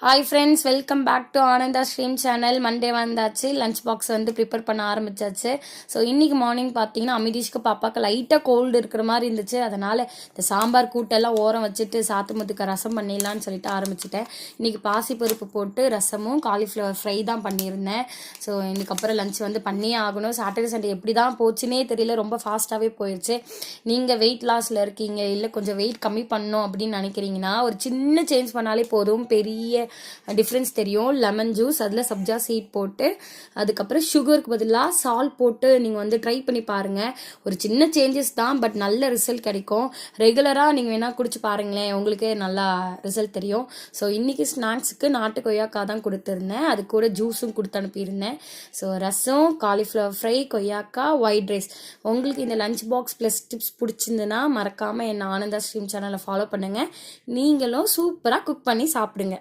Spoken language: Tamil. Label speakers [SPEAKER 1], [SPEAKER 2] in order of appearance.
[SPEAKER 1] Hi friends, welcome back to Ananda stream channel. Monday வந்தாச்சு, லஞ்ச் பாக்ஸ் வந்து ப்ரிப்பேர் பண்ண ஆரம்பிச்சாச்சு. ஸோ இன்றைக்கி மார்னிங் பார்த்தீங்கன்னா அமிதீஷ்க்கு பாப்பாவுக்கு லைட்டாக கோல்டு இருக்கிற மாதிரி இருந்துச்சு. அதனால் இந்த சாம்பார் கூட்டெல்லாம் ஓரம் வச்சுட்டு சாத்துமுத்துக்கு ரசம் பண்ணிடலான்னு சொல்லிட்டு ஆரம்பிச்சிட்டேன். இன்றைக்கி பாசிப்பருப்பு போட்டு ரசமும் காலிஃப்ளவர் ஃப்ரை தான் பண்ணியிருந்தேன். ஸோ இதுக்கப்புறம் லஞ்ச் வந்து பண்ணியே ஆகணும். சாட்டர்டே சண்டே எப்படி தான் போச்சுன்னே தெரியல, ரொம்ப ஃபாஸ்ட்டாகவே போயிடுச்சு. நீங்கள் வெயிட் லாஸில் இருக்கீங்க, இல்லை கொஞ்சம் வெயிட் கம்மி பண்ணணும் அப்படின்னு நினைக்கிறீங்கன்னா ஒரு சின்ன சேஞ்ச் பண்ணாலே போதும், பெரிய டிஃப்ரென்ஸ் தெரியும். லெமன் ஜூஸ், அதில் சப்ஜா சீட் போட்டு அதுக்கப்புறம் சுகருக்கு பதிலாக சால்ட் போட்டு நீங்கள் வந்து ட்ரை பண்ணி பாருங்கள். ஒரு சின்ன சேஞ்சஸ் தான், பட் நல்ல ரிசல்ட் கிடைக்கும். ரெகுலராக நீங்கள் வேணால் குடிச்சு பாருங்களேன், உங்களுக்கு நல்லா ரிசல்ட் தெரியும். ஸோ இன்றைக்கி ஸ்நாக்ஸுக்கு நாட்டு கொய்யாக்காய் தான் கொடுத்துருந்தேன், அது கூட ஜூஸும் கொடுத்து அனுப்பியிருந்தேன். ஸோ ரசம், காலிஃப்ளவர் ஃப்ரை, கொய்யாக்காய், ஒயிட் ரைஸ். உங்களுக்கு இந்த லஞ்ச் பாக்ஸ் ப்ளஸ் டிப்ஸ் பிடிச்சிருந்துன்னா மறக்காமல் என்ன ஆனந்தா ஸ்ட்ரீம் சேனலை ஃபாலோ பண்ணுங்கள். நீங்களும் சூப்பராக குக் பண்ணி சாப்பிடுங்க.